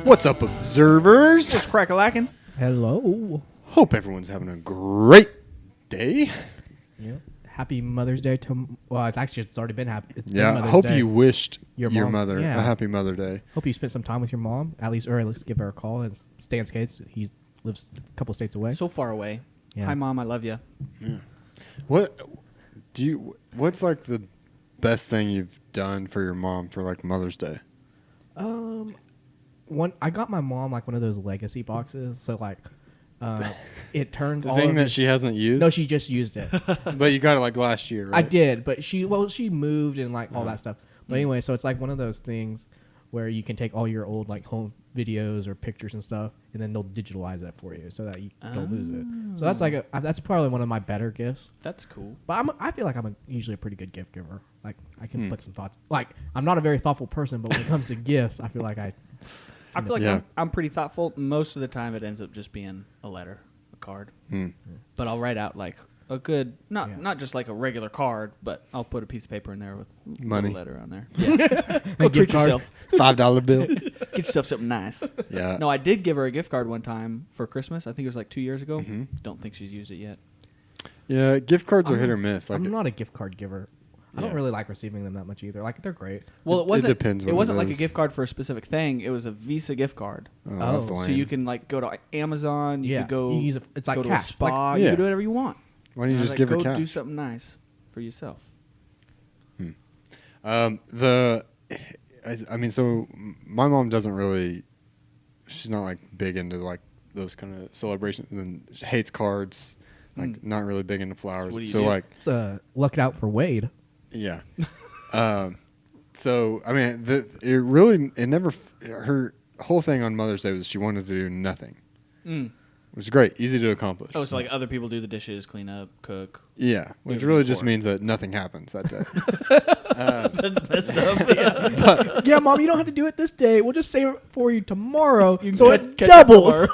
What's up, observers? It's crack-a-lackin'. Hello. Hope everyone's having a great day. Yep. Happy Mother's Day to. Well, it's already been happy. It's been Yeah, I Mother's hope Day. you wished Your your mom- mother yeah. a happy Mother Day. Hope you spent some time with your mom. At least give her a call. And Stan Skates. He lives a couple states away. So far away. Yeah. Hi, Mom. I love you. What's like the best thing you've done for your mom for like Mother's Day? I got my mom like one of those legacy boxes. So like, it turns The all thing of that the- she hasn't used? No, she just used it. But you got it like last year, right? I did, but she moved and like all that stuff. But anyway, so it's like one of those things where you can take all your old like home videos or pictures and stuff, and then they'll digitalize that for you so that you don't lose it. So that's like that's probably one of my better gifts. That's cool. But I feel like I'm usually a pretty good gift giver. Like I can put some thoughts. Like I'm not a very thoughtful person, but when it comes to gifts, I feel like I feel like Yeah. I'm pretty thoughtful. Most of the time, it ends up just being a letter, a card. But I'll write out like a good, not just like a regular card, but I'll put a piece of paper in there with a Money. little letter on there. Yeah. Go A treat gift card. yourself. $5 bill. Get yourself something nice. Yeah. No, I did give her a gift card one time for Christmas. I think it was like 2 years ago. Mhm. Don't think she's used it yet. Yeah, gift cards are hit or miss. Like I'm not a gift card giver. I don't Yeah. really like receiving them that much either. Like they're great. Well, It it wasn't. depends It what it wasn't like a is. gift card for a specific thing. It was a Visa gift card. oh, that's Oh, lame. So you can like go to Amazon. You Yeah, could go. you use it's like go to cash. a spa. Like- You Yeah. can do whatever you want. Why don't you And I was just like, give her go cash? do something nice for yourself. I mean, so my mom doesn't really. She's not like big into like those kind of celebrations, and she hates cards. Like not really big into flowers. what do you So do? like, Lucked out for Wade. yeah. So I mean, it never. Her whole thing on Mother's Day was she wanted to do nothing, which is great, easy to accomplish. Oh, so like other people do the dishes, clean up, cook. Yeah, which Whatever really it's just for. means that nothing happens that day. That's messed up. Yeah. Yeah, Mom, you don't have to do it this day. We'll just save it for you tomorrow, You can so catch it up doubles.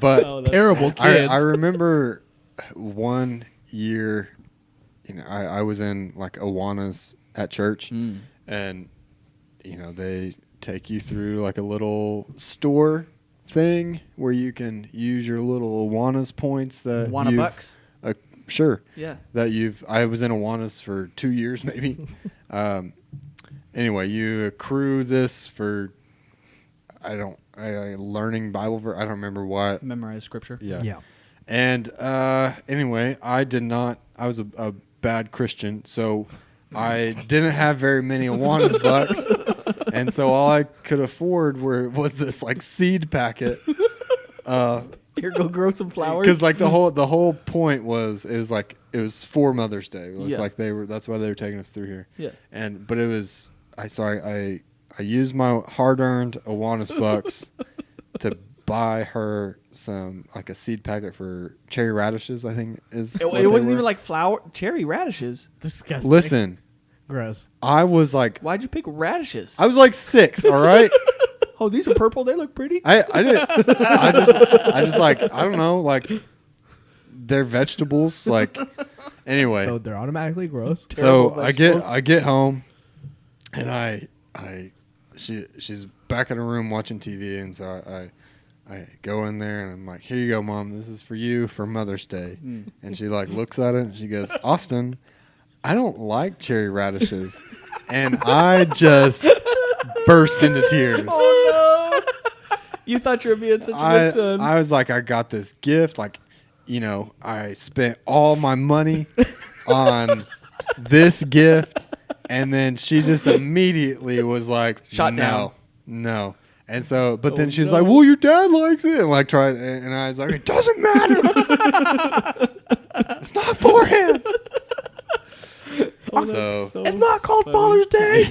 But Oh, that's Terrible I kids. remember one year, I was in like Awanas at church, and they take you through like a little store thing where you can use your little Awanas points that Wanna bucks? Sure. Yeah. I was in Awanas for 2 years maybe. Anyway, you accrue this for learning Bible verse. I don't remember what. Memorize scripture. Yeah. Yeah. And anyway, I did not. I was a bad Christian, so I didn't have very many Awanas bucks, and so all I could afford was this like seed packet. Here, go grow some flowers. Because like the whole point was it was for Mother's Day. It was Yeah. like that's why they were taking us through here. Yeah. But it was I used my hard-earned Awanas bucks to buy her some like a seed packet for cherry radishes. I think is. It what they wasn't were. even like cherry radishes. Disgusting. Listen, Gross. I was like Why'd you pick radishes? 6. All right. Oh, these are purple. They look pretty. I didn't. I just like I don't know like they're vegetables like anyway. So they're automatically gross. So Terrible I vegetables. get home, and she's back in her room watching TV, and so I go in there and I'm like, here you go, Mom, this is for you for Mother's Day, and she like looks at it and she goes, Austin, I don't like cherry radishes, and I just burst into tears. Oh no! You thought you were being such a good son. I was like, I got this gift, like, I spent all my money on this gift, and then she just immediately was like, Shot no, no. And so, but then Oh, she's no. like, well, your dad likes it. And like, tried, and I was like, it doesn't matter. It's not for him. So, It's not called Father's Day.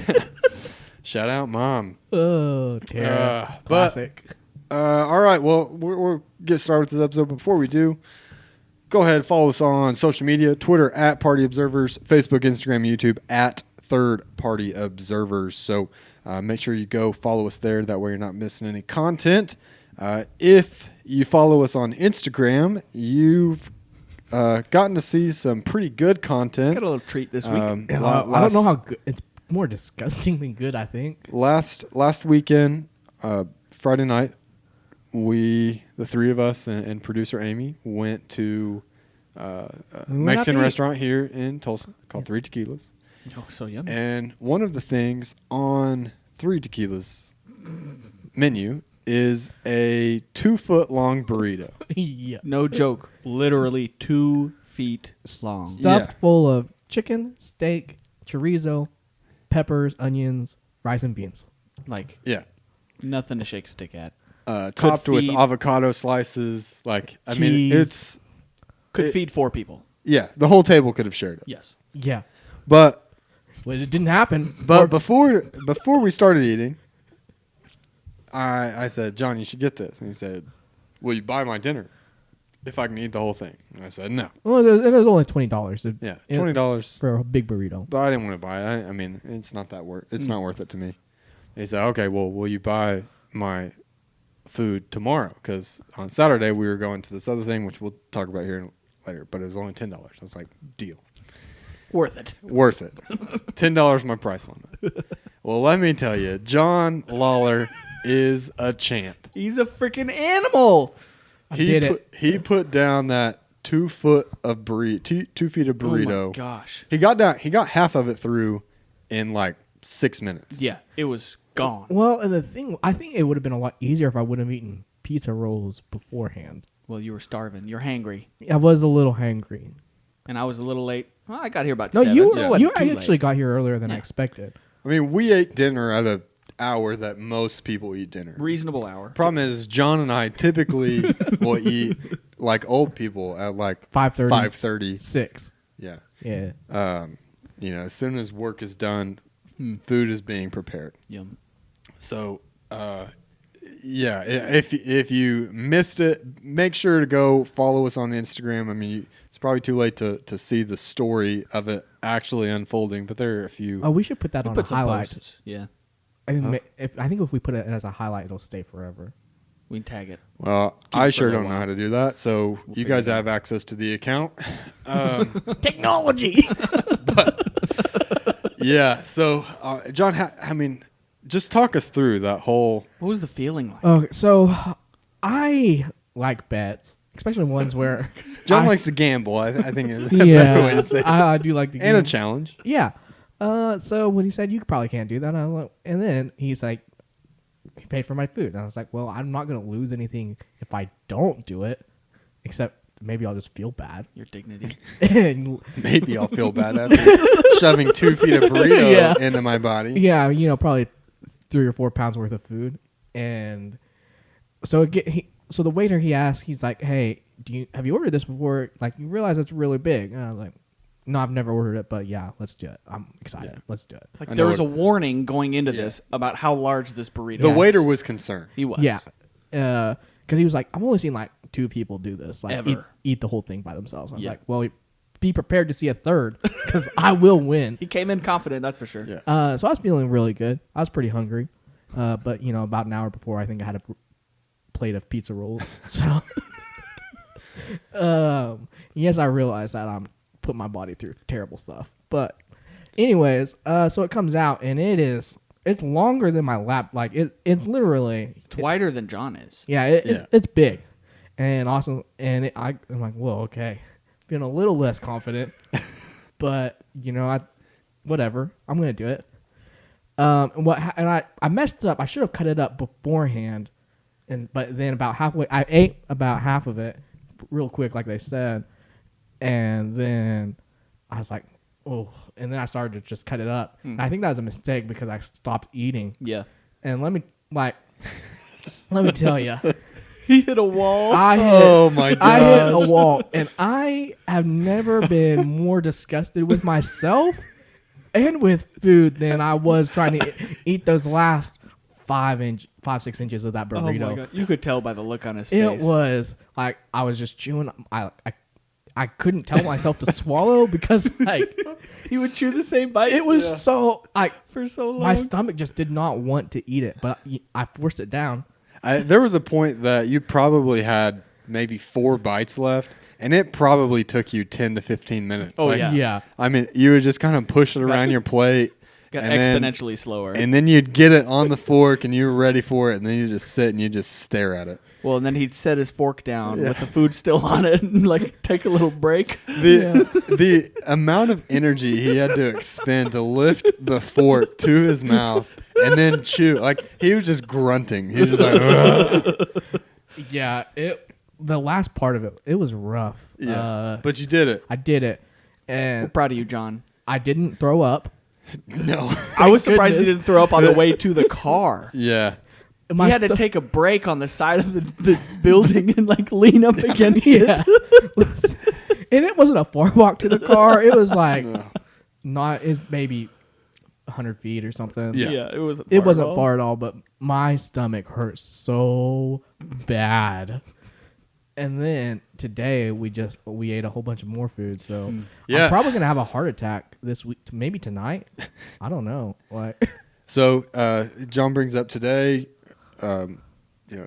shout out, Mom. Oh, terrible. Classic. All right. Well, we'll get started with this episode. Before we do, go ahead, follow us on social media, Twitter at Party Observers, Facebook, Instagram, YouTube at Third Party Observers. So make sure you go follow us there. That way you're not missing any content. If you follow us on Instagram, you've gotten to see some pretty good content. Got a little treat this week. I don't know how good. It's more disgusting than good, I think. Last weekend, Friday night, the three of us and producer Amy went to a Mexican restaurant here in Tulsa called Three Tequilas. Oh, so yummy. And one of the things on Three Tequilas menu is a 2-foot long burrito. Yeah. No joke. Literally 2 feet long. Stuffed full of chicken, steak, chorizo, peppers, onions, rice, and beans. Like, Yeah. nothing to shake a stick at. Topped with feed- avocado slices. Like, I mean, Cheese. Could feed 4 people. the whole table could have shared it. Yes. Yeah. But It didn't happen. before we started eating, I said, John, you should get this. And he said, will you buy my dinner if I can eat the whole thing? And I said, no. Well, it was only $20. Yeah, $20. For a big burrito. But I didn't want to buy it. I mean, it's not that worth. It's not worth it to me. He said, okay, well, will you buy my food tomorrow? Because on Saturday we were going to this other thing, which we'll talk about here later. But it was only $10. I was like, deal. Worth it. Worth it. $10 my price limit. Well, let me tell you, John Lawler is a champ. He's a freaking animal. He put down that 2 foot of burrito, 2 feet of burrito. Oh my gosh. He got half of it through in like 6 minutes. Yeah, it was gone. Well, and the thing, I think it would have been a lot easier if I would have eaten pizza rolls beforehand. Well, you were starving. You're hangry. I was a little hangry. And I was a little late. Well, I got here about No, 7. you so it were, wasn't you too actually late. got here earlier than I Yeah. expected. I mean, we ate dinner at an hour that most people eat dinner. Reasonable hour. Problem is, John and I typically will eat like old people at like 5:30. 5:30. 6. Yeah. Yeah. As soon as work is done, food is being prepared. Yum. So, if you missed it, make sure to go follow us on Instagram. I mean, it's probably too late to see the story of it actually unfolding, but there are a few. Oh, we should put that on a Put some highlight. posts. Yeah. I think, if we put it as a highlight, it'll stay forever. We can tag it. Well, Keep I it for sure a little don't know while. how to do that. So you figure guys it out. have access to the account. Technology. Yeah. So, John, just talk us through that whole. What was the feeling like? Okay, so I like bets, especially ones where John I- likes to gamble. I think is a better way Yeah, to say it. I do like to. And a gamble. challenge. Yeah. So when he said you probably can't do that, I was like, and then he's like, he paid for my food, and I was like, well, I'm not gonna lose anything if I don't do it, except maybe I'll just feel bad. Your dignity. And Maybe I'll feel bad after shoving 2 feet of burrito Yeah. into my body. yeah, probably 3 or 4 pounds worth of food, and so so the waiter he asked, he's like, hey, have you ordered this before? Like, you realize it's really big? And I was like, no, I've never ordered it, but yeah, let's do it. I'm excited. Yeah. Let's do it. Like I there know was a what- warning going into Yeah. this about how large this burrito The was. waiter was concerned. He was. Yeah, because he was like, I've only seen like 2 people do this, like Ever. eat the whole thing by themselves. I was Yeah. like, well, be prepared to see a third because I will win. He came in confident, that's for sure. Yeah. So I was feeling really good. I was pretty hungry, but about an hour before, I think I had a plate of pizza rolls. So, yes, I realized that I'm putting my body through terrible stuff. But, anyways, so it comes out and it's longer than my lap. Like it's literally It's wider than John is. yeah, Yeah. it's big and awesome. And I'm like, whoa, okay, feeling a little less confident, but whatever, I'm gonna do it. And I messed up. I should have cut it up beforehand, but then about halfway, I ate about half of it real quick, like they said, and then I was like, oh, and then I started to just cut it up. And I think that was a mistake because I stopped eating. Yeah. And let me tell you, He hit a wall. Oh my god. I hit a wall, and I have never been more disgusted with myself and with food than I was trying to eat those last 5-6 inches of that Oh my burrito. God. You could tell by the look on his face. It was like I was just chewing. I couldn't tell myself to swallow because like He would chew the same bite. it was so like for so long. my stomach just did not want to eat it, but I forced it down. There was a point that you probably had maybe 4 bites left, and it probably took you 10 to 15 minutes. Oh, yeah. Yeah. I mean, you would just kind of push it around your plate. Got and then- exponentially slower. And then you'd get it on the fork, and you were ready for it, and then you just sit and you just stare at it. Well, and then he'd set his fork down with the food still on it and like take a little break. The amount of energy he had to expend to lift the fork to his mouth and then chew, like he was just grunting. He was just like, "Ugh." Yeah. The last part of it was rough. Yeah. But you did it. I did it, We're and proud of you, John. I didn't throw up. No. I was surprised he goodness. didn't throw up on the way to the car. Yeah. My He had to sto- take a break on the side of the building and like lean up against Yeah. it. And it wasn't a far walk to the car. It was like No. it's maybe 100 feet or something. Yeah. It wasn't. It wasn't at all. far at all, but my stomach hurt so bad. And then today we ate a whole bunch of more food, so Yeah. I'm probably gonna have a heart attack this week, maybe tonight. I don't know. Like, So John brings up today,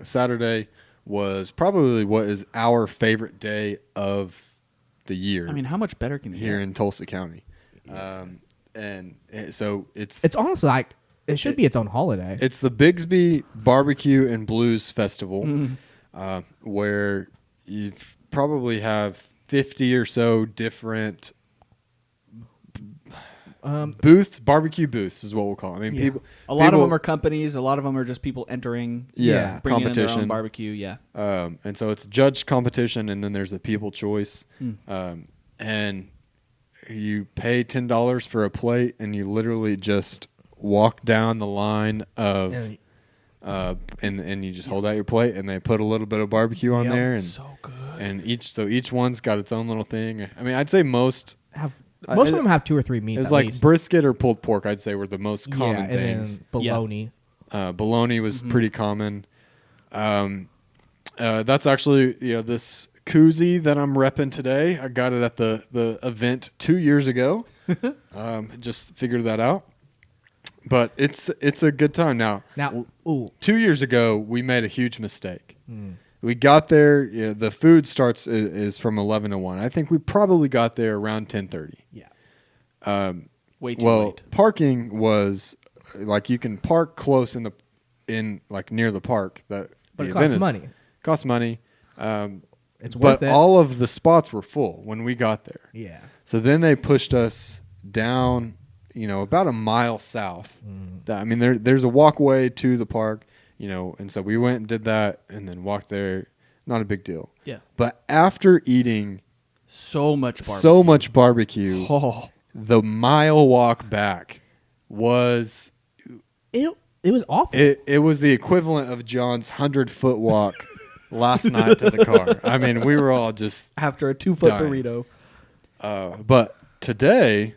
Saturday was probably what is our favorite day of the year. I mean, how much better can you here get? in Tulsa County, so it's honestly like it should be its own holiday. it's the Bigsby Barbecue and Blues Festival, where you probably have 50 or so different booths, barbecue booths is what we'll call it. I mean, people. A lot of people- them are companies. A lot of them are just people entering. yeah, Bringing in their own competition. barbecue. Yeah. And so it's judge competition, and then there's the people choice. And you pay $10 for a plate, and you literally just walk down the line of, and you just hold out your plate, and they put a little bit of barbecue on Yep. there, and So good. and each one's got its own little thing. I mean, I'd say most Most of them have 2 or 3 meats. it's at like least. brisket or pulled pork. I'd say were the most common and things. then bologna. Bologna was pretty common. That's actually this koozie that I'm repping today. I got it at the event 2 years ago. Just figured that out. But it's a good time now. Now, ooh, 2 years ago, we made a huge mistake. We got there. The food starts is from 11 to 1. I think we probably got there around 10:30. yeah. Way too Well, late. parking was like you can park close in like near the park. That But the it event costs is- money. Costs money. It's But worth it. all of the spots were full when we got there. Yeah. So then they pushed us down, about a mile south. I mean, there's a walkway to the park, and so we went and did that and then walked there. Not a big deal. Yeah. But after eating So much barbecue. so much barbecue, Oh. the mile walk back was It was awful. it was the equivalent of John's 100-foot walk last night to the car. I mean, we were all just After a 2-foot Dying. burrito. but today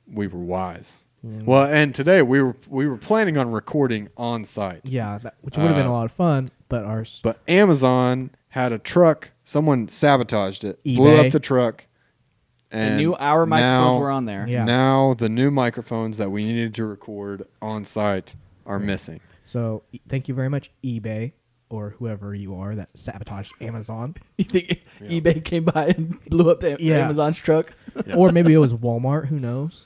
we were wise. Well, and today we were planning on recording on site. yeah, which would have been a lot of fun, but ours. But Amazon had a truck, someone sabotaged it, blew eBay. up the truck. And They knew our microphones now- were on there. Yeah. Now the new microphones that we needed to record on site are missing. So thank you very much, eBay, or whoever you are that sabotaged Amazon. You think eBay came by and blew up Yeah. Amazon's truck? Yeah. Or maybe it was Walmart. Who knows?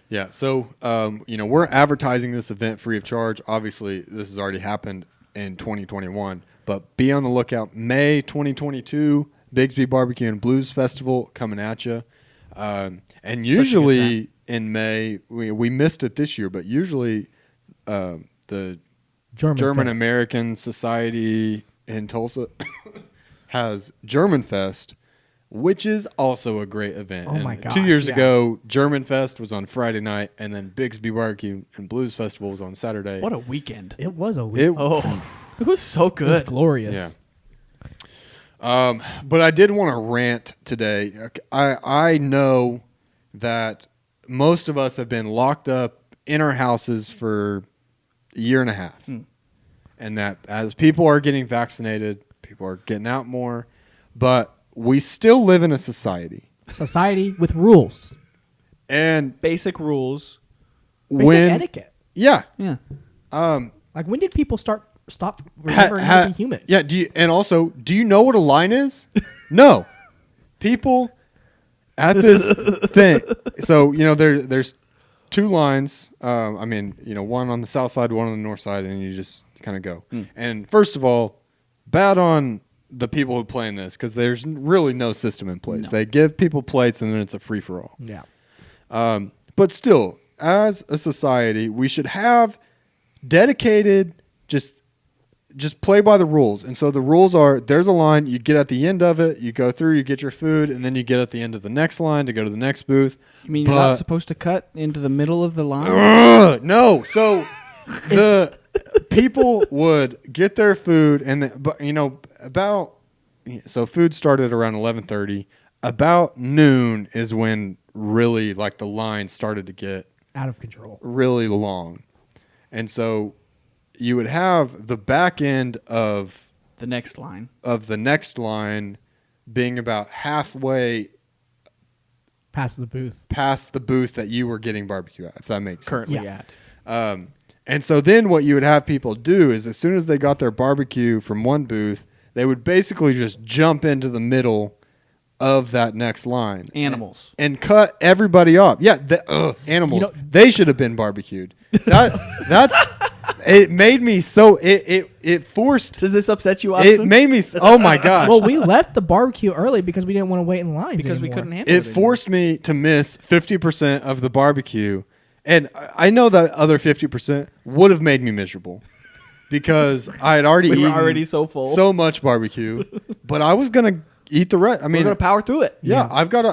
Yeah, so we're advertising this event free of charge. Obviously, this has already happened in 2021, but be on the lookout. May 2022, Bigsby Barbecue and Blues Festival coming at you. And Such a good usually in May, we missed it this year, but usually the German Fest. American Society in Tulsa has German Fest, which is also a great event. Oh And my 2 years gosh, yeah. ago, German Fest was on Friday night, and then Bigsby Barbecue and Blues Festival was on Saturday. What a weekend. It was a week. It- Oh, it was so It was good. glorious. Yeah. But I did want to rant today. I know that most of us have been locked up in our houses for a year and a half. And that as people are getting vaccinated, people are getting out more, but we still live in a society. Society with rules. And Basic rules. Basic when etiquette. yeah, Yeah. Like when did people start stop remembering how to be human. Yeah. Do you know what a line is? No. People at this thing. So there's two lines. One on the south side, one on the north side, and you just kind of go. And first of all, bad on the people who play in this because there's really no system in place. They give people plates and then it's a free for all. Yeah. But still, as a society, we should have dedicated just play by the rules. And so the rules are there's a line, you get at the end of it, you go through, you get your food, and then you get at the end of the next line to go to the next booth. You mean you're not supposed to cut into the middle of the line? No. So the people would get their food so food started around 11:30. About noon is when really like the line started to get Out of control. really long. And so you would have the back end of The next line. the next line being about halfway Past the booth. past the booth that you were getting barbecue at, if that makes sense. Currently Yeah. at. And so then what you would have people do is as soon as they got their barbecue from one booth, they would basically just jump into the middle of that next line. Animals. And cut everybody off. Yeah, animals. They should have been barbecued. That's it made me so it forced Does this upset you, it Austin? made me oh my gosh. Well, we left the barbecue early because we didn't want to wait in line because we couldn't handle It forced me to miss 50% of the barbecue. And I know that other 50% would have made me miserable because I had already We were eaten already so full. so much barbecue, but I was going to eat the rest. I We're mean, gonna power through it. yeah, I've got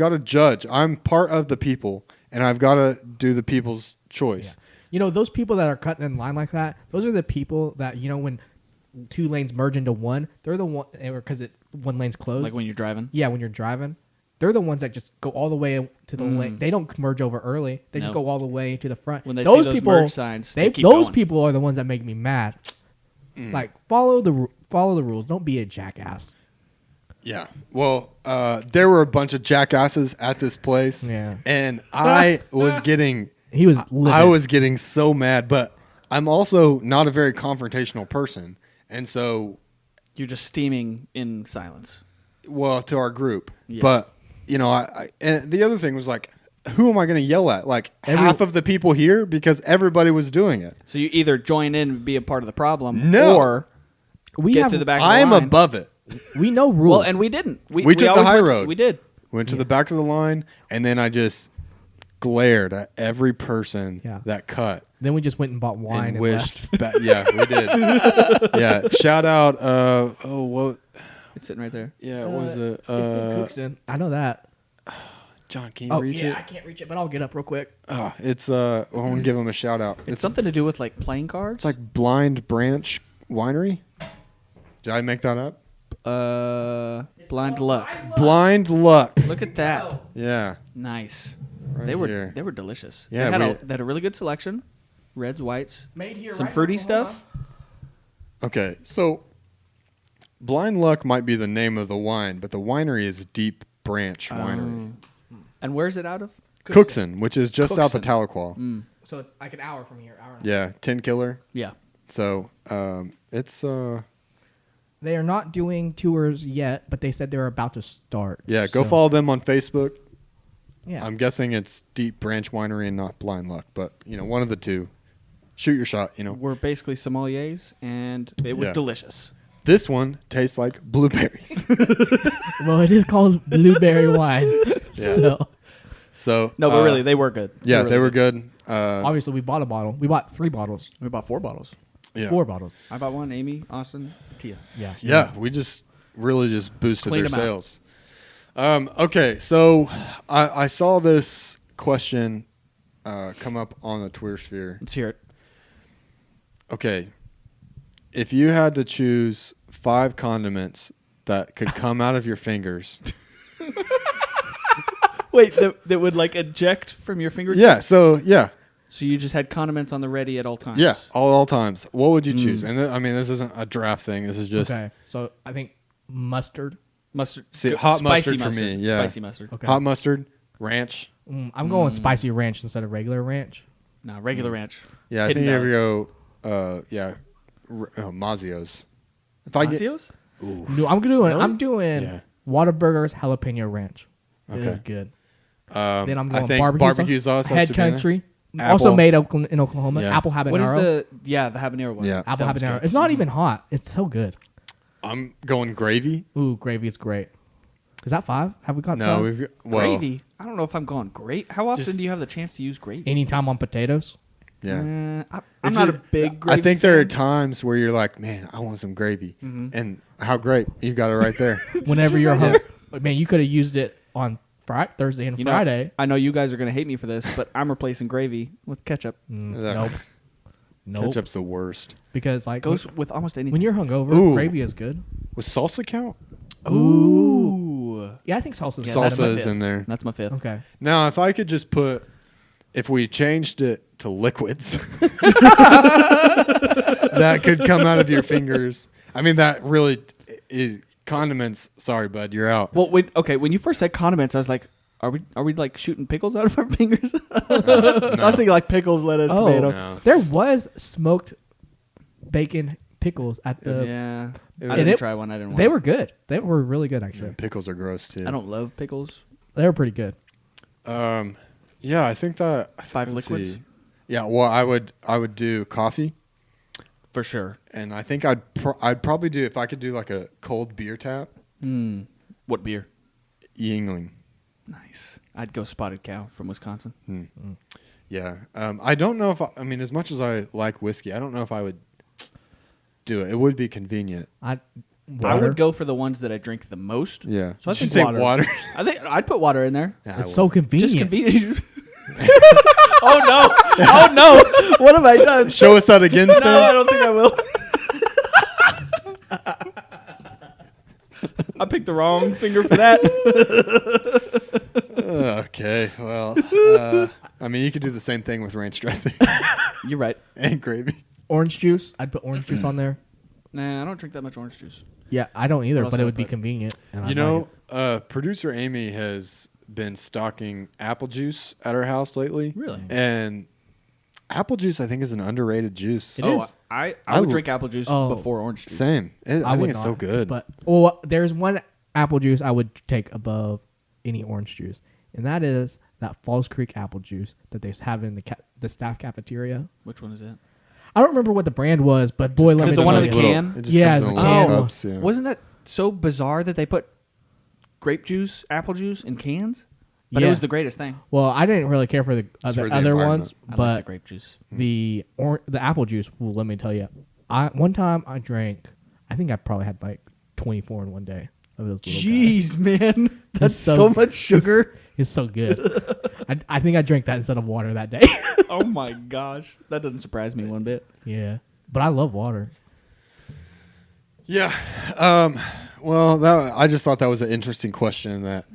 to judge. I'm part of the people and I've got to do the people's choice. Yeah. Those people that are cutting in line like that, those are the people that, when two lanes merge into one, they're the one, because one lane's closed. Like when you're driving. Yeah, when you're driving. They're the ones that just go all the way to the lane. They don't merge over early. They just No. go all the way to the front. When they see those merge signs, they keep those going. people are the ones that make me mad. Like, follow the rules. Don't be a jackass. Yeah. Well, there were a bunch of jackasses at this place. Yeah. And I was getting He was livid. I was getting so mad, but I'm also not a very confrontational person. And so, You're just steaming in silence. to our group. Yeah. But, and the other thing was like, who am I going to yell at? Like half of the people here because everybody was doing it. So you either join in and be a part of the problem, No. or get to the back of the I am line. above it. We know rules. Well, and we didn't. We took the always high went- road. We did. Went to the back of the line, and then I just glared at every person Yeah. that cut. then we just went and bought wine and and wished. left. Yeah, we did. Yeah, shout out. What? It's sitting right there. Yeah, what was it? It's in Cookson. I know that. John, can you reach it? I can't reach it, but I'll get up real quick. It's I want to give him a shout out. It's something to do with like playing cards. It's like Blind Branch Winery. Did I make that up? Blind Luck. Blind Luck. Look at that. Yeah. Nice. Right They were here. delicious. Yeah, they had a really good selection. Reds, whites, Made here some right in fruity Oklahoma. stuff. Okay, so Blind Luck might be the name of the wine, but the winery is Deep Branch Winery. And where's it out of? Cookson, which is just south of Cookson. Tahlequah. So it's like an hour from here. Hour and a half. Yeah, 10 Killer. Yeah. So it's They are not doing tours yet, but they said they're about to start. yeah. Go So, follow them on Facebook. Yeah. I'm guessing it's Deep Branch Winery and not Blind Luck, but one of the two. Shoot your shot. We're basically sommeliers, and it was Yeah. delicious. This one tastes like blueberries. Well, it is called blueberry wine. Yeah. So So No, but really, they were good. yeah, they were good. obviously, we bought a bottle. We bought 3 bottles, We bought 4 bottles. Yeah. 4 bottles. I bought one. Amy, Austin, Tia. Yeah. Yeah, we just really just boosted Cleaned their 'em out. sales. Okay, so I saw this question come up on the Twitter sphere. Let's hear it. Okay, if you had to choose 5 condiments that could come out of your fingers. Wait, that would like eject from your fingertips? Yeah, so yeah, So you just had condiments on the ready at all times? yeah, all times. What would you choose? And this isn't a draft thing. This is just Okay. So I think mustard. Mustard. See, Go- hot spicy mustard for me, yeah. Spicy mustard. Okay. hot mustard, ranch. I'm going spicy ranch instead of regular ranch. No, regular ranch. Yeah, I Hidden think you ever Valley. go. Yeah, Mazio's. If I get, Mazio's? ooh, No, I'm doing. Really? I'm doing Yeah. Whataburger's jalapeno ranch. It Okay. is good. then Then I'm I going think barbecue sauce. has Head to be in there. Country. Apple. Also made in Oklahoma. Yeah. Apple habanero. What is the habanero one? Yeah. apple That one's habanero? good. It's not even hot. It's so good. I'm going gravy. Ooh, gravy is great. Is that 5? Have we got No, 5? we've got, well, Gravy. I don't know if I'm going great. How often Just- do you have the chance to use gravy? Anytime on potatoes. yeah. I'm It's not a- a big gravy I think there are fan. times where you're like, man, I want some gravy, and how great you got it right there. Whenever you're home, man, you could have used it on Thursday and You know, Friday. I know you guys are going to hate me for this, but I'm replacing gravy with ketchup. Ugh. Nope. Nope. Ketchup's the worst. Because like Goes with almost anything. when you're hungover, Ooh. gravy is good. Was salsa count? Ooh. Yeah, I think salsa's Yeah, good. that's my Salsa is fifth. in there. That's my fifth. Okay. Now, if I could just put, if we changed it to liquids, that could come out of your fingers. I mean, that really condiments. Sorry, bud, you're out. Well, when you first said condiments, I was like, are we like shooting pickles out of our fingers? So I was thinking like pickles, lettuce, Oh, tomato. No. there was smoked bacon pickles at the. Yeah. I And didn't it- try one. I didn't. They want were good. They were really good actually. Yeah, pickles are gross too. I don't love pickles. They were pretty good. Yeah, I think that 5 let's liquids? see. Yeah, well, I would do coffee, For sure. and I think I'd probably do, if I could do like a cold beer tap, What beer? Yingling. Nice. I'd go Spotted Cow from Wisconsin. Yeah. I don't know if I mean, as much as I like whiskey, I don't know if I would do it. It would be convenient. I Water. would go for the ones that I drink the most. Yeah. So I Did you think say water. water? I think I'd put water in there. Yeah, I It's so would. convenient. Just convenient. Oh no! Oh no! What have I done? Show us that again, No, I Stan. don't think I will. I picked the wrong finger for that. Okay. Well, I mean, you could do the same thing with ranch dressing You're right. and gravy. Orange juice. I'd put orange juice on there. Nah, I don't drink that much orange juice. Yeah, I don't either, What else but do it I would be put? convenient. And You I'd know, like it. producer Amy has been stocking apple juice at her house lately. Really? And apple juice, I think, is an underrated juice. It oh, is. I I would would- drink apple juice Oh. before orange juice. Same. I think would it's so not, good. But well, there's one apple juice I would take above any orange juice, and that is that Falls Creek apple juice that they have in the staff cafeteria. Which one is it? I don't remember what the brand was, but boy, let me the tell one in you. the can? It just Yeah, comes it's in a little can. cups. Yeah. Wasn't that so bizarre that they put grape juice, apple juice in cans? But Yeah. it was the greatest thing. Well, I didn't really care for the It's other, for the other environment. ones, I like but the grape juice. the apple juice. Well, let me tell you, one time I drank. I think I probably had like 24 in one day of those little guys. Jeez, man, that's so so good. much sugar. It's so good. I think I drank that instead of water that day. Oh my gosh, that doesn't surprise me one bit. Yeah, but I love water. Yeah. Well, I just thought that was an interesting question that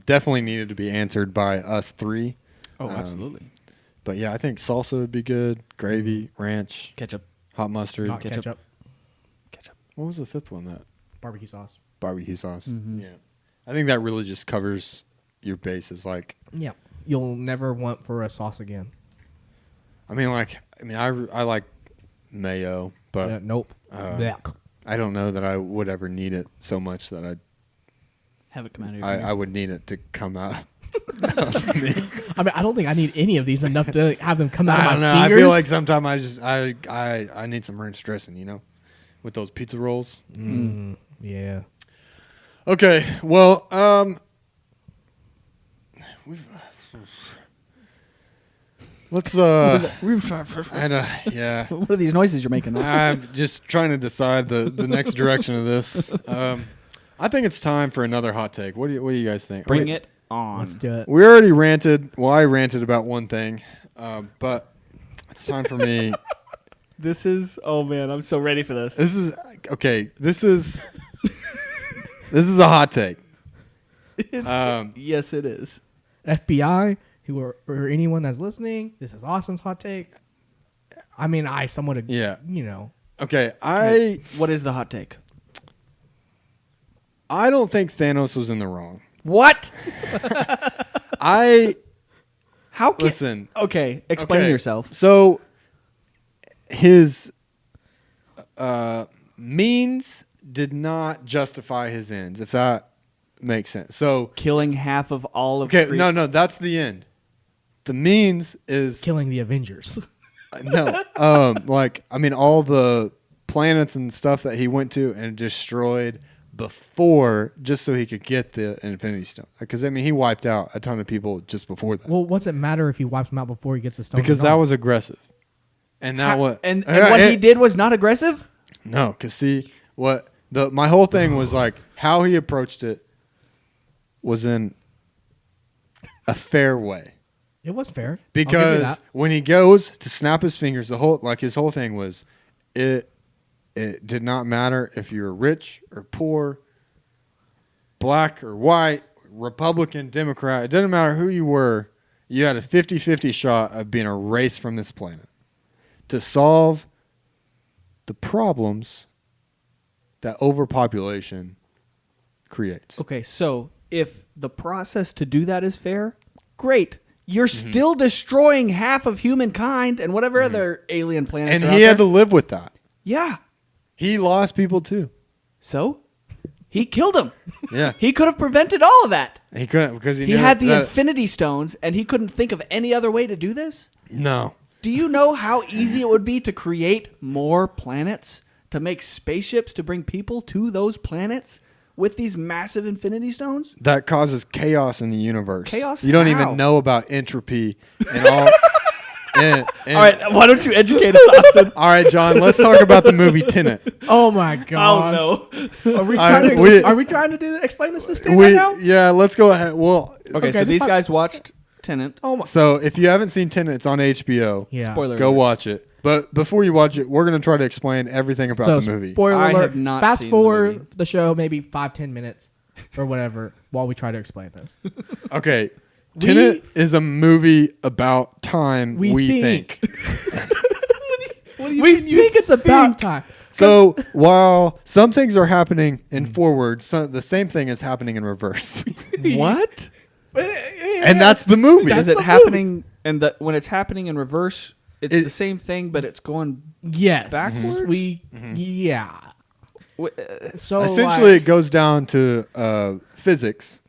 definitely needed to be answered by us three. Oh, absolutely. But yeah, I think salsa would be good. Gravy, ranch, Ketchup, hot mustard. Not ketchup. ketchup, ketchup. What was the fifth one? That barbecue sauce. barbecue sauce. Mhm. Yeah. I think that really just covers your bases. Like, Yeah, you'll never want for a sauce again. I like mayo, but Yeah, nope. Blech. I don't know that I would ever need it so much that Have it come out of your I finger. would need it to come out. I mean, I don't think I need any of these enough to have them come out I of my don't know. fingers. I feel like sometimes I need some ranch dressing, with those pizza rolls. Yeah. Okay, well, let's yeah. What are these noises you're making? I'm just trying to decide the next direction of this. I think it's time for another hot take. What do you guys think? Bring it on. Let's do it. We already ranted. Well, I ranted about one thing, but it's time for me. This is. Oh man, I'm so ready for this. This is okay. This is a hot take. Yes, it is. FBI, or anyone that's listening, this is Austin's hot take. I mean, I somewhat, Yeah. Okay, What is the hot take? I don't think Thanos was in the wrong. What? I How can? listen. Okay, explain Okay, yourself. So his means did not justify his ends, if that makes sense. So, Killing half of all of okay, no, that's the end. The means is Killing the Avengers. no, all the planets and stuff that he went to and destroyed before, just so he could get the Infinity Stone. Because he wiped out a ton of people just before that. Well, what's it matter if he wipes them out before he gets the stone? Because that was aggressive, and that was and what he did was not aggressive. No, because see my whole thing was like how he approached it was in a fair way. It was fair. I'll give you Because that. when he goes to snap his fingers, his whole thing was it did not matter if you were rich or poor, black or white, Republican, Democrat. It didn't matter who you were. You had a 50-50 shot of being erased from this planet to solve the problems that overpopulation creates. Okay, so if the process to do that is fair, great. You're still destroying half of humankind and whatever other alien planets. And are he out had to there. live with that. Yeah. He lost people too. So he killed him. Yeah. He could have prevented all of that. He couldn't because he He knew had the that, Infinity Stones, and he couldn't think of any other way to do this. No. Do you know how easy it would be to create more planets, to make spaceships to bring people to those planets with these massive Infinity Stones? That causes chaos in the universe. Chaos? You don't How? even know about entropy and all. and- All right, why don't you educate us, Austin? All right, John. Let's talk about the movie Tenet. Oh my god. Oh no. Are we All trying right, to are we trying to explain this to Stan right now? Yeah, let's go ahead. Well, Okay, so this these might- guys watched Tenet. Oh my. so if you haven't seen Tenet, it's on HBO. Yeah. Spoiler Go alert. watch it. But before you watch it, we're going to try to explain everything about So the movie. spoiler I alert. have not Fast seen the forward movie. the show maybe 5-10 minutes or whatever while we try to explain this. Okay. Tenet is a movie about time we think. We think it's about time. So while some things are happening in forward, the same thing is happening in reverse. What? And that's the movie. That's Is it the happening? And when it's happening in reverse, it's It- the same thing, but it's going. Yes. Backwards? Yeah. So Essentially, like, it goes down to physics.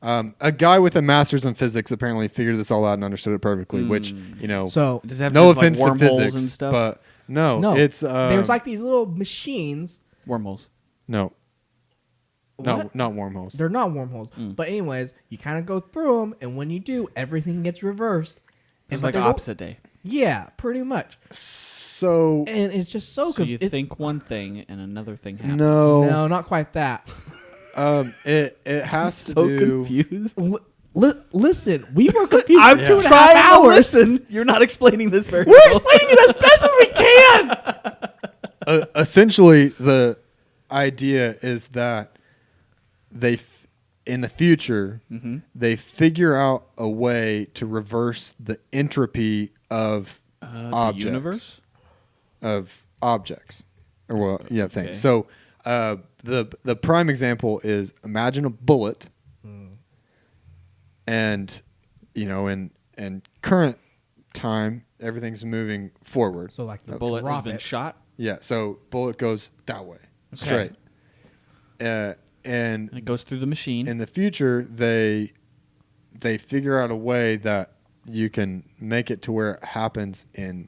A guy with a master's in physics apparently figured this all out and understood it perfectly. Which so Does it have no to do with, offense to like, wormholes physics, and stuff? but no, no, it's there's like these little machines. Wormholes. no, What? not wormholes. They're not wormholes, but anyways, you kind of go through them, and when you do, everything gets reversed. It's But like there's opposite day. Yeah, pretty much. So And it's just so, So you it- think one thing and another thing happens. No, not quite that. it has to So do. confused. Listen, we were confused I'm for 2.5 trying to hours. listen. You're not explaining this very We're well. explaining it as best as we can. Essentially, the idea is that in the future they figure out a way to reverse the entropy of The objects. universe? Of objects, or things. Okay. So the prime example is imagine a bullet, and in current time everything's moving forward. So like the Bullet has drop been it. shot, Yeah, so bullet goes that way, straight. And and it goes through the machine. in the future, they figure out a way that you can make it to where it happens in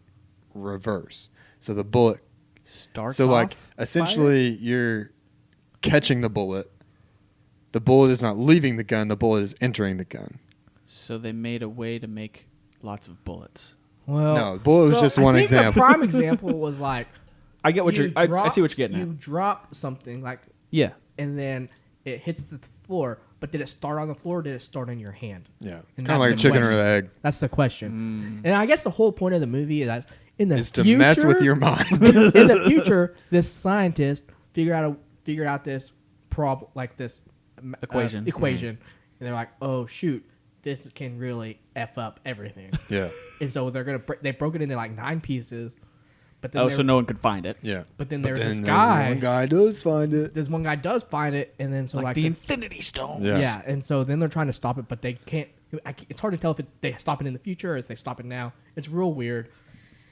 reverse. So the bullet. Starts So like off essentially, you're catching the bullet. The bullet is not leaving the gun. The bullet is entering the gun. fire. So they made a way to make lots of bullets. Well, No, bullet was just I one think example. The prime example was like I get what you you're. I drop- see what you're getting You at. drop something like, Yeah. and then it hits the floor. But did it start on the floor? Or did it start in your hand? Yeah, it's And kind of like a that's the chicken or question. the egg. That's the question. And I guess the whole point of the movie is that in the Is to future, mess with your mind. in the future, this scientist figured out this problem, like this Equation. equation, and they're like, "Oh shoot, this can really f up everything." Yeah, And so they broke it into like 9 pieces. But then Oh, there- so no one could find it. yeah. But then there's this then guy. One guy does find it. This one guy does find it, and then so Like like the Infinity Stone. Yeah. yeah, and so then they're trying to stop it, but they can't. It's hard to tell if they stop it in the future or if they stop it now. It's real weird.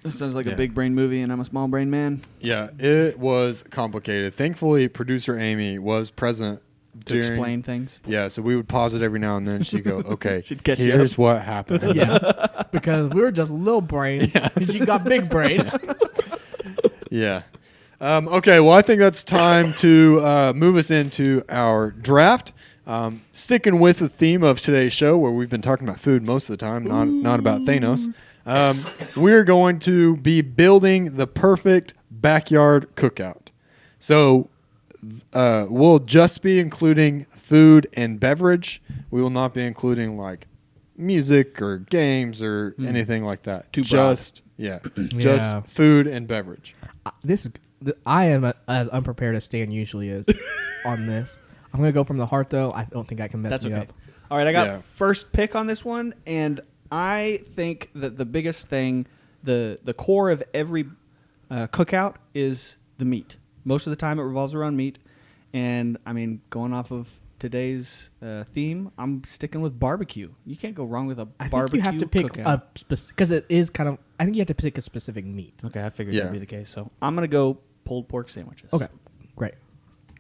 This sounds like Yeah. a big brain movie, and I'm a small brain man. Yeah, it was complicated. Thankfully, producer Amy was present To explain things. Yeah, so we would pause it every now and then. She'd go, "Okay, She'd catch you here's what happened." Yeah, because we were just little brain, and she got big brain. Yeah. Okay, well, I think that's time to move us into our draft. Sticking with the theme of today's show, where we've been talking about food most of the time, not about Thanos. We're going to be building the perfect backyard cookout. So we'll just be including food and beverage. We will not be including like music or games or anything like that. Too broad. just just food and beverage. I am as unprepared as Stan usually is on this. I'm gonna go from the heart though. I don't think I can mess That's me okay. up. All right, I got Yeah. first pick on this one, and I think that the biggest thing, the core of every cookout is the meat. Most of the time, it revolves around meat, and I mean, going off of today's theme, I'm sticking with barbecue. You can't go wrong with a I think barbecue you have to pick cookout. because it is kind of. I think you have to pick a specific meat. Okay, I figured Yeah. that'd be the case. So I'm gonna go pulled pork sandwiches. Okay, great.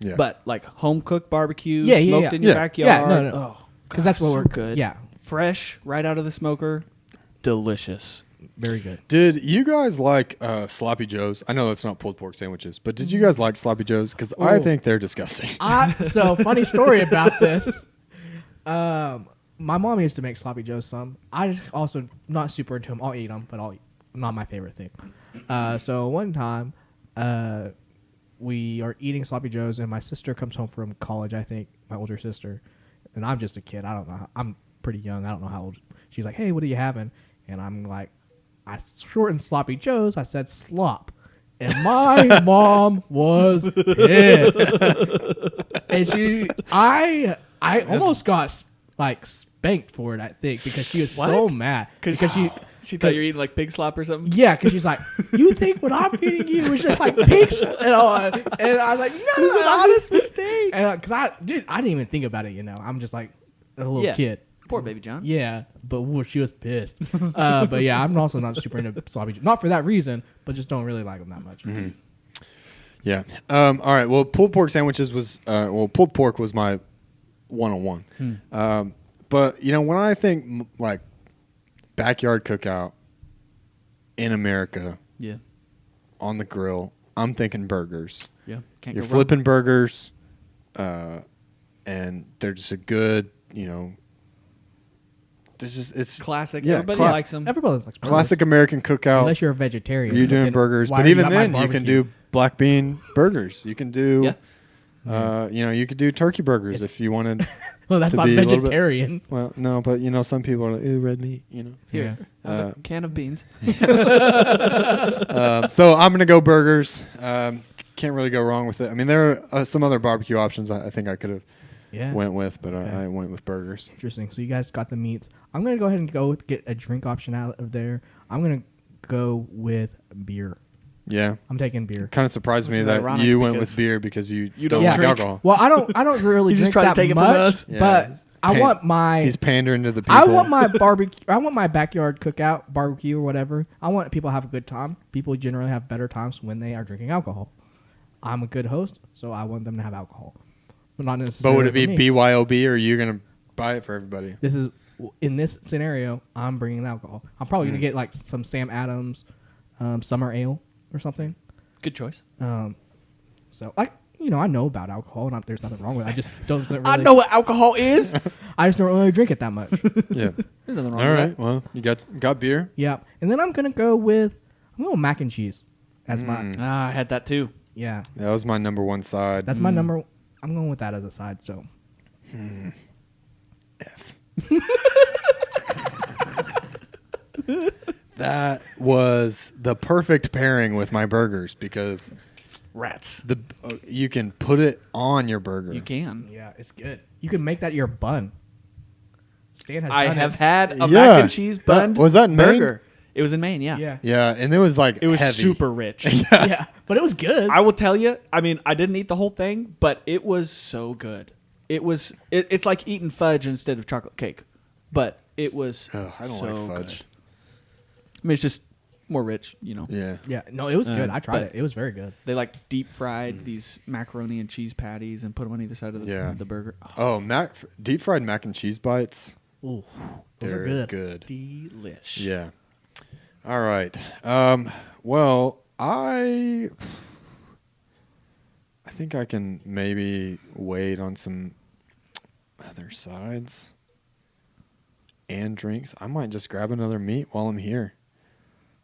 Yeah, But like home cooked barbecue, Yeah, yeah, smoked yeah. in your Yeah. backyard. Yeah, no, no. Oh, Because that's what so we're good. Yeah, Fresh, right out of the smoker, delicious. very good. did you guys like sloppy joes? I know that's not pulled pork sandwiches, but did you guys like sloppy joes? Because I Oh. think they're disgusting. So funny story about this. My mom used to make sloppy joes some. I just also not super into them. I'll eat them, but not my favorite thing. So one time, we are eating sloppy joes, and my sister comes home from college. I think my older sister, and I'm just a kid. I don't know. I'm pretty young. I don't know how old. She's like, "Hey, what are you having?" And I'm like, I shortened sloppy joes. I said slop. And my mom was pissed. And I almost got like spanked for it, I think, because she was so What? mad. Because she, she thought you were eating like pig slop or something. yeah, because she's like, you think what I'm feeding you is just like pigs? And I was like, no, It was an honest mistake. And because I didn't even think about it, I'm just like a little Yeah. kid. Poor baby John. Yeah, but she was pissed. But yeah, I'm also not super into sloppy joes. Not for that reason, but just don't really like them that much. Yeah. All right. Well, pulled pork sandwiches was pulled pork was my one-on-one. But when I think like backyard cookout in America Yeah. on the grill, I'm thinking burgers. Yeah. Can't You're go flipping burgers, and they're just a good, it's wrong. Classic. Yeah, Everybody cla- likes them. Everybody likes burgers. classic American cookout. Unless you're a vegetarian. You're doing Then burgers, why but are you even at my then, you can barbecue? do black bean burgers. You can do, Yeah. you could do turkey burgers if you wanted. Well, that's to not be a little bit- vegetarian. Well, no, but some people are like, "Ew, red meat," Here. Yeah. Have a can of beans. So I'm gonna go burgers. Can't really go wrong with it. I mean, there are some other barbecue options I think I could have Yeah. went with, but Okay. I went with burgers. Interesting. So you guys got the meats. I'm gonna go ahead and get a drink option out of there. I'm gonna go with beer. Yeah, I'm taking beer. kind of surprised Which me is that ironic you went because with beer because you you don't don't like drink. alcohol. Well, I don't really He's just drink trying to that take it from much, us. Yeah, but he's I pan- want my He's pandering to the people. I want my barbecue. I want my backyard cookout barbecue or whatever. I want people to have a good time. People generally have better times when they are drinking alcohol. I'm a good host, so I want them to have alcohol, but not But necessarily. would it be for me. BYOB or are you gonna buy it for everybody? This is in this scenario. I'm bringing alcohol. I'm probably gonna get like some Sam Adams summer ale or something. Good choice. So I know about alcohol, and there's nothing wrong with it. I just don't really. I know what alcohol is. I just don't really drink it that much. Yeah. There's nothing wrong All with right. Well, you got beer. Yeah, and then I'm gonna go with mac and cheese as my that. I had that too. yeah. That was my number one side. That's my number. I'm going with that as a side. So F. That was the perfect pairing with my burgers because Rats. you can put it on your burger. You can. yeah, it's good. You can make that your bun. Stan has I done have it. had a Yeah. mac and cheese bun. Was that in Maine? burger? It was in Maine. Yeah. Yeah, Yeah, and it was like It was heavy. super rich. yeah, but it was good. I will tell you. I mean, I didn't eat the whole thing, but it was so good. It was. It's like eating fudge instead of chocolate cake, but it was. Ugh, I don't so like fudge. good. I mean, it's just more rich, you know. Yeah. Yeah, no, it was good. I tried but- it. It was very good. They like deep fried these macaroni and cheese patties and put them on either side of the burger. Oh, deep fried mac and cheese bites. Ooh, those They're are good. good. Delish. Yeah. All right. Well, I think I can maybe wait on some other sides and drinks. I might just grab another meat while I'm here.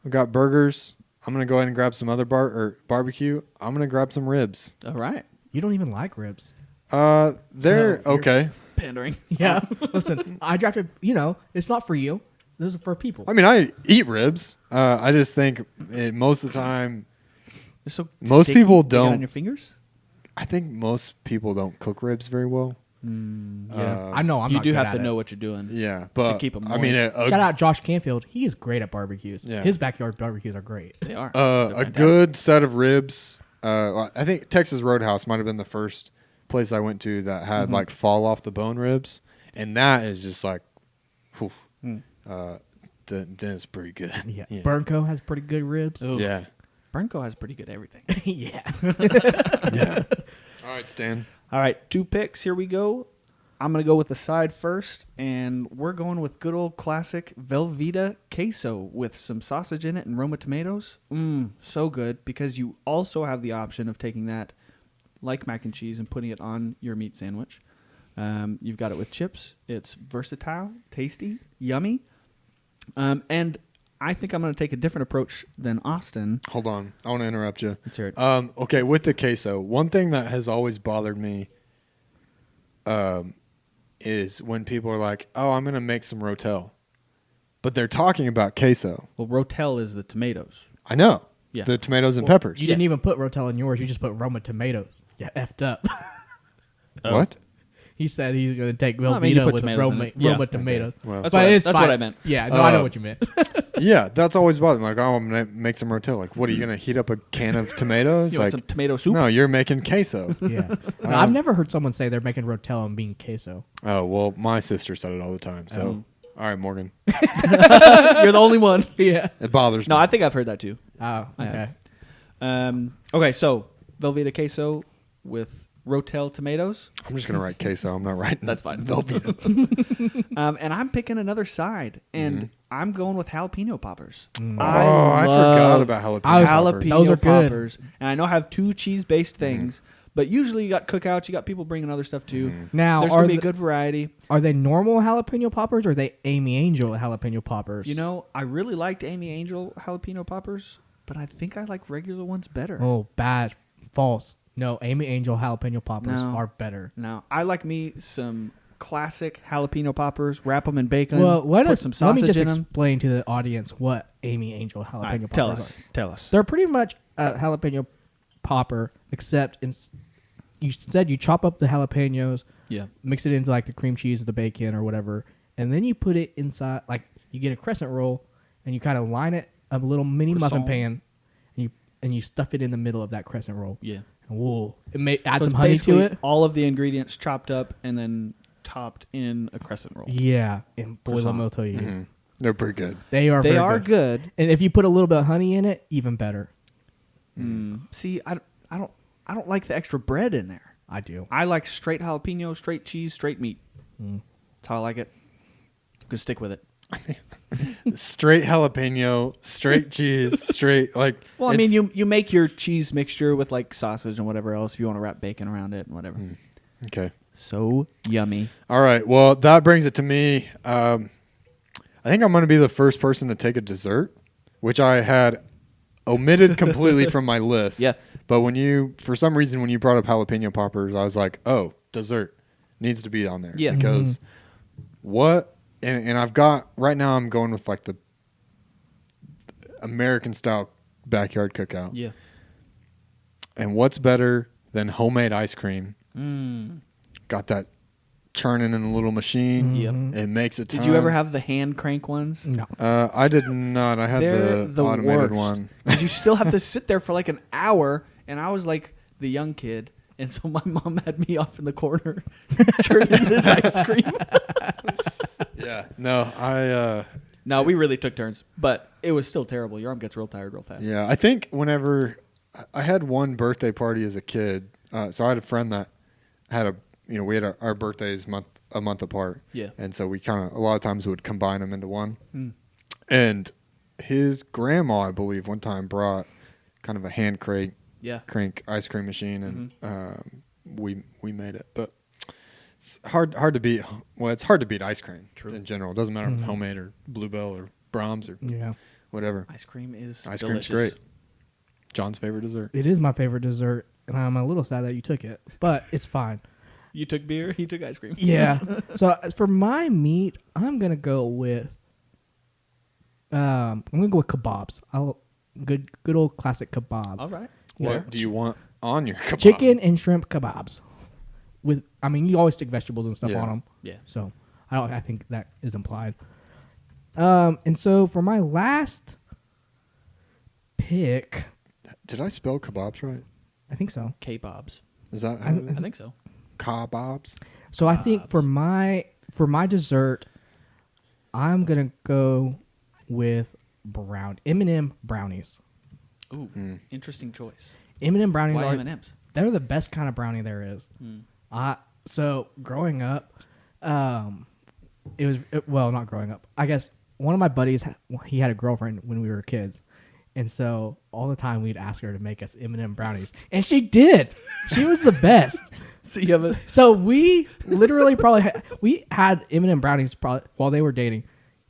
I've got burgers. I'm gonna go ahead and grab some other barbecue. I'm gonna grab some ribs. All right. You don't even like ribs. They're So you're- okay. Pandering. Yeah. Listen, I drafted. It's not for you. This is for people. I mean, I eat ribs. I just think most of the time, They're so Most sticky. people You get don't- on your fingers. I think most people don't cook ribs very well. Yeah, I know. I'm you not do good have at to it. know what you're doing. Yeah, but keep 'em I mean, moist. Shout out Josh Canfield. He is great at barbecues. Yeah. His backyard barbecues are great. They are. a They're fantastic. good set of ribs. I think Texas Roadhouse might have been the first place I went to that had like fall off the bone ribs, and that is just like, whew, then it's pretty good. Yeah. Yeah. Burnco has pretty good ribs. Ooh. Yeah. Burnco has pretty good everything. Yeah. Yeah. All right, Stan. All right, 2 picks. Here we go. I'm going to go with the side first, and we're going with good old classic Velveeta queso with some sausage in it and Roma tomatoes. So good, because you also have the option of taking that like mac and cheese and putting it on your meat sandwich. You've got it with chips. It's versatile, tasty, yummy. And I think I'm going to take a different approach than Austin. Hold on. I want to interrupt you. Let's hear it. Okay, with the queso, one thing that has always bothered me is when people are like, "Oh, I'm going to make some rotel," but they're talking about queso. Well, rotel is the tomatoes. I know. Yeah. The tomatoes and peppers. You didn't even put Rotel in yours. You just put Roma tomatoes. Yeah, effed up. What? He said he's going to take Well, I mean, you Velveeta put with tomatoes in Roma, it. Yeah. Roma tomatoes. Well, That's But what I- it's that's what fine. I meant. Yeah, no, I know what you meant. Yeah, that's always bothered me. Like, oh, I'm going to make some rotel. Like, what are you going to heat up a can of tomatoes? You want Like, some tomato soup? no, you're making queso. Yeah. No, I've never heard someone say they're making Rotel and being queso. Oh, well, my sister said it all the time. So, all right, Morgan. You're the only one. Yeah. It bothers me. No, I think I've heard that too. Oh, I okay. have. Okay, so Velveeta queso with Rotel tomatoes. I'm just going to write queso. I'm not writing. That's fine. Velveeta. And I'm picking another side, and I'm going with jalapeno poppers. I forgot about jalapeno poppers. jalapeno Those are good. poppers. And I know I have 2 cheese-based things, but usually you got cookouts, you got people bringing other stuff too. Now, There's are, going to be a the- good variety. are they normal jalapeno poppers or are they Amy Angel jalapeno poppers? You know, I really liked Amy Angel jalapeno poppers, but I think I like regular ones better. Oh, bad. False. No, Amy Angel jalapeno poppers No. are better. Now, I like me some classic jalapeno poppers, wrap them in bacon, Well, let put some me sausage just in them. explain to the audience what Amy Angel jalapeno Tell poppers us. are. Tell us. They're pretty much a jalapeno popper, except you said you chop up the jalapenos, Yeah. mix it into like the cream cheese or the bacon or whatever, and then you put it inside. Like you get a crescent roll, and you kind of line it a little mini muffin Croissant. pan, and you stuff it in the middle of that crescent roll. Yeah. And whoa! It may add So some it's honey to basically it. all of the ingredients chopped up and then topped in a crescent roll. Yeah, and boy, let Croissant. me tell you, Mhm. They're pretty good. they are. They very are good. good. And if you put a little bit of honey in it, even better. See, I don't like the extra bread in there. I do. I like straight jalapeno, straight cheese, straight meat. That's how I like it. Gonna stick with it. Straight jalapeno, straight cheese, straight like. Well, I mean, it's- you make your cheese mixture with like sausage and whatever else if you want to wrap bacon around it and whatever. Okay. So yummy. All right. Well, that brings it to me. I think I'm going to be the first person to take a dessert, which I had omitted completely from my list. Yeah. But for some reason, when you brought up jalapeno poppers, I was like, oh, dessert needs to be on there. Yeah. Because what, and I've got, right now I'm going with like the American style backyard cookout. Yeah. And what's better than homemade ice cream? Got that churning in the little machine. Yep. It makes a ton. Did you ever have the hand crank ones? No. I did not. I had They're the automated one. Because you still have to sit there for like an hour, and I was like the young kid, and so my mom had me off in the corner churning this ice cream. Yeah. No, No, we really took turns, but it was still terrible. Your arm gets real tired real fast. Yeah, I think whenever I had one birthday party as a kid, so I had a friend that had we had our birthdays a month apart. Yeah. And so we kind of a lot of times would combine them into one. Mm. And his grandma, I believe, one time brought kind of a hand crank ice cream machine, and we made it. But it's hard to beat. Well, it's hard to beat ice cream in general. It doesn't matter if it's homemade or Bluebell or Brahms or whatever. Ice cream is Ice delicious. cream's great. John's favorite dessert. It is my favorite dessert, and I'm a little sad that you took it, but it's fine. You took beer. He took ice cream. Yeah. So as for my meat, I'm gonna go with kebabs. Good old classic kebab. All right. What do you want on your kebab? Chicken and shrimp kebabs. You always stick vegetables and stuff Yeah. on them. Yeah. So I think that is implied. And so for my last pick, Did I spell kebabs right? I think so. K-Bobs. Is that how it I is? think so. Kebabs? So I think for my dessert, I'm gonna go with M&M brownies. Ooh, interesting choice. M&M brownies Why are M&Ms? they're the best kind of brownie there is. So growing up, not growing up. I guess one of my buddies he had a girlfriend when we were kids, and so all the time we'd ask her to make us M&M brownies, and she did. She was the best. So you have a So we literally we had M&M brownies probably while they were dating.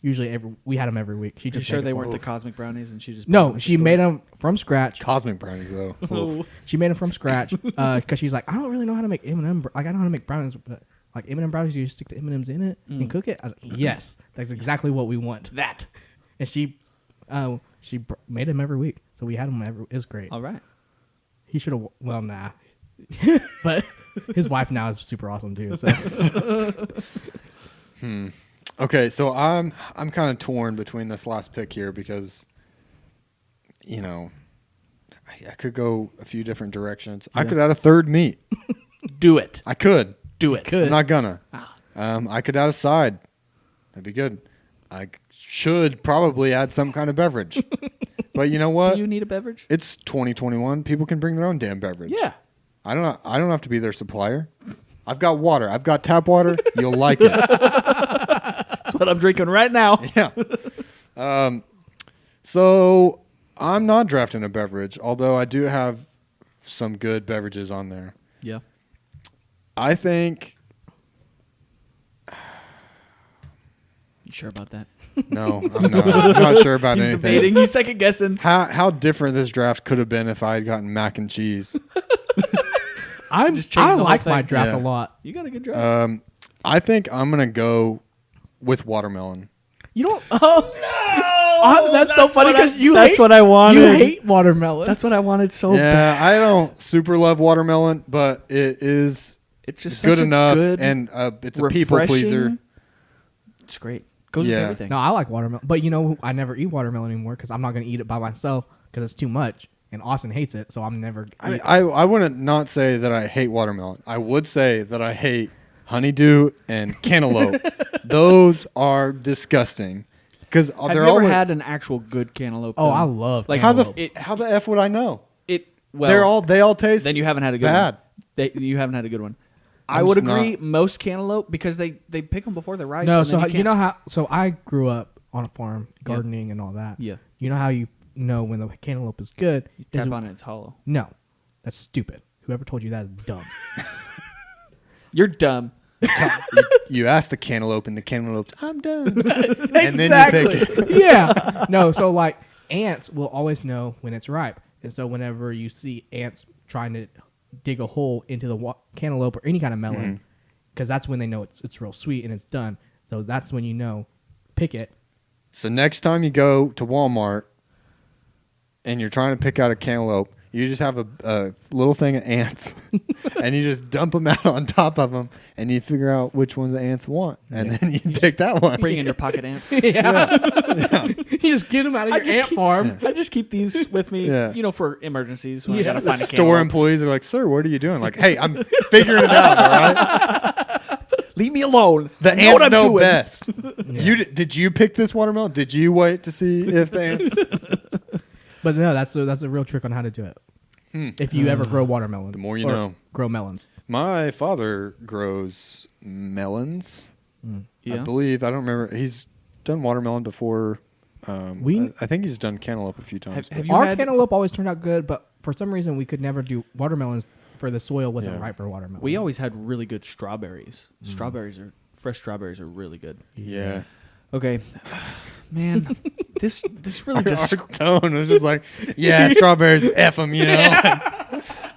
Usually we had them every week. She You just sure made they them. weren't the cosmic brownies and she just No, she made them from scratch. Cosmic brownies, though. Oh. She made them from scratch because she's like, I don't really know how to make M&M. I know how to make brownies, but like M&M brownies, you just stick the M&Ms in it and cook it. I was like, yes, that's exactly what we want. that. And she made them every week, so we had them every. It was great. All right. He should have. Well, nah, but his wife now is super awesome too. So Okay, so I'm kind of torn between this last pick here because, I could go a few different directions. I could add a third meat. Do it. I could. Do it. Could. I'm not gonna. I could add a side. That'd be good. I should probably add some kind of beverage. But you know what? Do you need a beverage? It's 2021. People can bring their own damn beverage. Yeah. I don't have to be their supplier. I've got water. I've got tap water. You'll like it. That's what I'm drinking right now. Yeah. So I'm not drafting a beverage, although I do have some good beverages on there. Yeah. I think You sure about that? no, I'm not. I'm not sure about He's anything. debating. He's second guessing. How different this draft could have been if I had gotten mac and cheese. Just change I the whole like my thing. draft Yeah. a lot. You got a good drive. I think I'm gonna go with watermelon. You don't. Oh no! That's so funny because you. That's hate, what I wanted. You hate watermelon. That's what I wanted so Yeah, bad. I don't super love watermelon, but it is It's just good such a enough, good, and it's a people pleaser. refreshing- It's great. Goes with Yeah. everything. No, I like watermelon, but I never eat watermelon anymore because I'm not gonna eat it by myself because it's too much, and Austin hates it, so I'm never. I wouldn't not say that I hate watermelon. I would say that I hate honeydew and cantaloupe. Those are disgusting because Have they're you ever all had an actual good cantaloupe? Oh, though? I love Like, cantaloupe. how the f would I know? Well, They all taste. then you haven't had a good bad. one. You haven't had a good one. I I'm would just agree. not- Most cantaloupe because they pick them before they're ripe. No, and so then you know how? So I grew up on a farm, gardening and all that. Yeah. You know how you know when the cantaloupe is good? is tap on it, it's hollow. No, that's stupid. Whoever told you that is dumb. You're dumb. You ask the cantaloupe, and the cantaloupe, I'm done. And then you pick it. Yeah. No, so like ants will always know when it's ripe, and so whenever you see ants trying to dig a hole into the cantaloupe or any kind of melon, because that's when they know it's real sweet and it's done. So that's when you know, pick it. So next time you go to Walmart and you're trying to pick out a cantaloupe, you just have a little thing of ants, and you just dump them out on top of them, and you figure out which one the ants want, and then you take that one. Bring in your pocket ants. Yeah. You just get them out of your ant farm. I just keep these with me, Yeah. For emergencies when I Yeah. gotta The find a store cantaloupe. employees are like, "Sir, what are you doing?" Like, "Hey, I'm figuring it out. All right, Leave me alone. the I know what ants I'm know doing. best." Did you pick this watermelon? Did you wait to see if the ants? But no, that's a real trick on how to do it. If you ever grow watermelon, The more you or know. grow melons. My father grows melons. I Yeah. believe. I don't remember. He's done watermelon before. I think he's done cantaloupe a few times. Have but- you Our had- cantaloupe always turned out good, but for some reason we could never do watermelons for the soil wasn't Yeah. right for watermelon. We always had really good strawberries. Fresh strawberries are really good. yeah. Okay, man, this really just Our tone was just like, yeah, strawberries, F them, you know.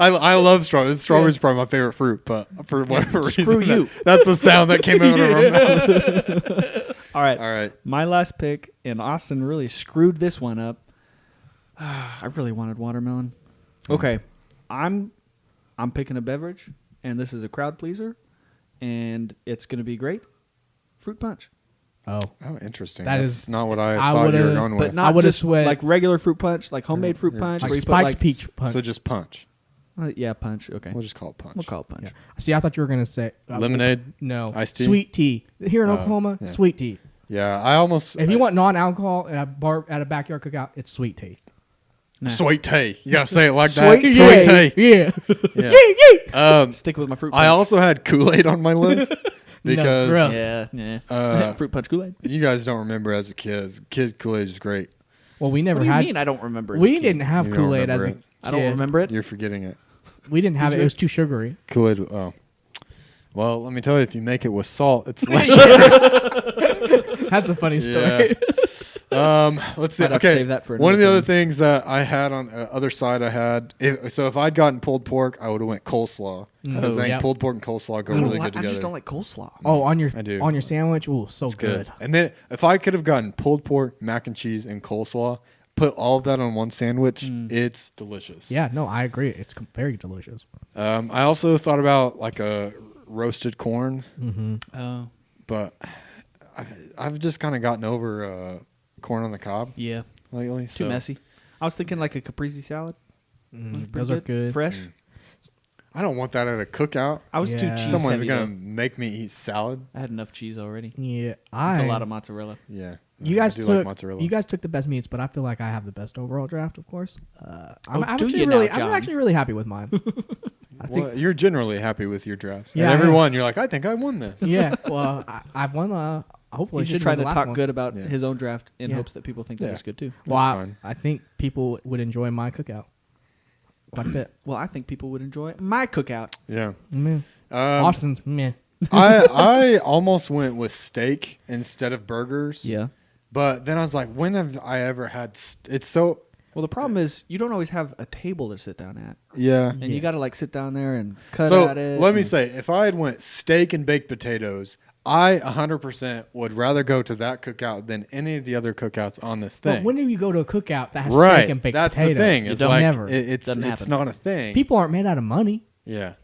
I love strawberries. Strawberries are probably my favorite fruit, but for whatever reason, screw you. that's the sound that came out of our mouth. all right. All right. My last pick, and Austin really screwed this one up. I really wanted watermelon. Okay, I'm picking a beverage, and this is a crowd pleaser, and it's gonna be great. Fruit punch, Oh, Oh, interesting. That That's is- not what I I thought you were would've- going but with. not would've just switched. like regular fruit punch, like homemade fruit punch, like where you put spiked like peach punch. So just punch. yeah, punch. Okay, We'll just call it punch. we'll call it punch. Yeah. See, I thought you were gonna say Lemonade. No, Iced tea? Sweet tea. Here in Oh, Oklahoma, yeah. sweet tea. Yeah, I almost. If you want non-alcohol at a backyard cookout, it's sweet tea. Nah. sweet tea, you gotta say it like that. Sweet Sweet tea. Yeah. Yeah. Stick with my fruit. I punch. also had Kool-Aid on my list because gross. yeah. Fruit punch Kool-Aid. you guys don't remember as a kid. As a kid, Kool-Aid is great. Well, we What never do you had. mean? I don't remember. as a We kid? didn't have You don't Kool-Aid as a remember kid. I don't remember it. You're forgetting it. We didn't have Did it. you? It was too sugary. Kool-Aid. Oh, well, let me tell you, if you make it with salt, it's less. That's a funny story. Let's see. Might have to Okay, save that for one of the another other things that I had on the other side, I had. If I'd gotten pulled pork, I would have went coleslaw because I think yep. pulled pork and coleslaw go I don't really like- good I together. just don't like coleslaw. Oh, on your I do. sandwich. Ooh, so It's good. good. And then if I could have gotten pulled pork, mac and cheese, and coleslaw, put all of that on one sandwich, it's delicious. Yeah, no, I agree. It's very delicious. I also thought about like a roasted corn, Mm-hmm. Oh, but I've just kind of gotten over corn on the cob yeah. lately. Too so. messy. I was thinking like a caprese salad. Those, Those are good. Fresh. I don't want that at a cookout. I was too Yeah. cheese Someone's heavy. gonna though. make me eat salad. I had enough cheese already. Yeah, It's a lot of mozzarella. Yeah. You guys I do took like mozzarella. you guys took the best meats, but I feel like I have the best overall draft. Of course, I'm do actually you now, really, I'm John? actually really happy with mine. I think, Well, you're generally happy with your drafts. Yeah, and I every am. one, you're like, I think I won this. yeah. Well, I've won. Hopefully, He's should just trying win to the talk last one. good about Yeah. his own draft in Yeah. hopes that people think Yeah. that it's good too. Well, That's I, fine. I think people would enjoy my cookout quite a bit. Well, I think people would enjoy my cookout. Yeah. Meh. Um, Austin's meh. I almost went with steak instead of burgers. Yeah. But then I was like, when have I ever had? It's so. Well, the problem is you don't always have a table to sit down at, Yeah. and you got to like sit down there and cut So at it. let me and- say, if I had went steak and baked potatoes, I 100% would rather go to that cookout than any of the other cookouts on this thing. But when do you go to a cookout that has right. steak and baked That's potatoes? the thing. You It's don't- like Never. it's Doesn't it's happen. not a thing. People aren't made out of money. Yeah.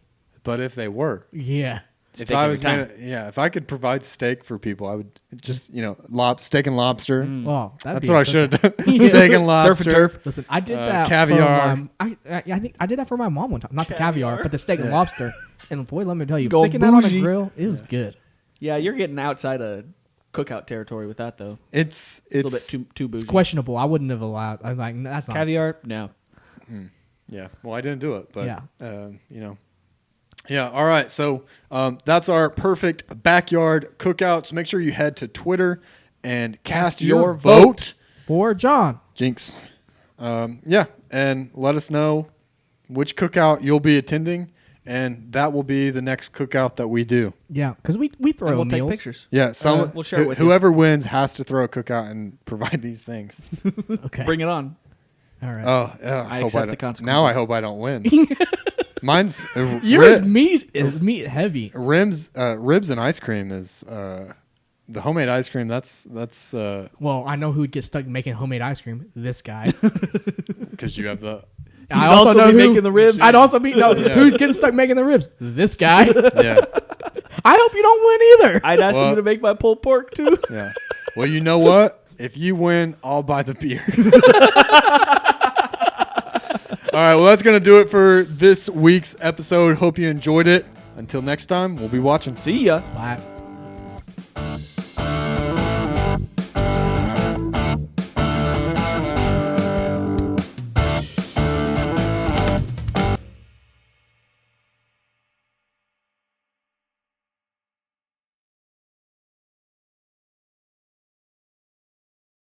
But if they were, Yeah. Steak if I every was time. if I could provide steak for people, I would just steak and lobster. Well, that'd That's be what a I should have cookout. done. Steak and lobster. Surf and turf. Listen, I did Uh, that. caviar. For I think I did that for my mom one time. Not the caviar, but the steak and lobster. And boy, let me tell you, Go sticking that on a bougie. grill, it was good. Yeah, you're getting outside of cookout territory with that though. It's It's a little bit too bougie. It's questionable. I wouldn't have allowed. I'm like, no, that's not. Caviar? No. Yeah. Well, I didn't do it, but Yeah. Yeah. All right. So that's our perfect backyard cookouts. Make sure you head to Twitter and cast your vote. For John. Jinx. Yeah, and let us know which cookout you'll be attending, and that will be the next cookout that we do. Yeah, because we throw And we'll meals. take pictures. Yeah, we'll share it with you. whoever wins has to throw a cookout and provide these things. Okay. Bring it on. All right. Oh, yeah. I hope accept the don't- consequences. Now I hope I don't win. Mine's Yours meat is meat heavy. ribs and ice cream is the homemade ice cream. That's Well, I know who would get stuck making homemade ice cream. This guy. because you have the I also be who- making the ribs. I'd also be who's getting stuck making the ribs. This guy. yeah. I hope you don't win either. I'd ask Well- you to make my pulled pork too. Yeah. Well, you know what? If you win, I'll buy the beer. All right. Well, that's going to do it for this week's episode. Hope you enjoyed it. Until next time, we'll be watching. See ya. Bye.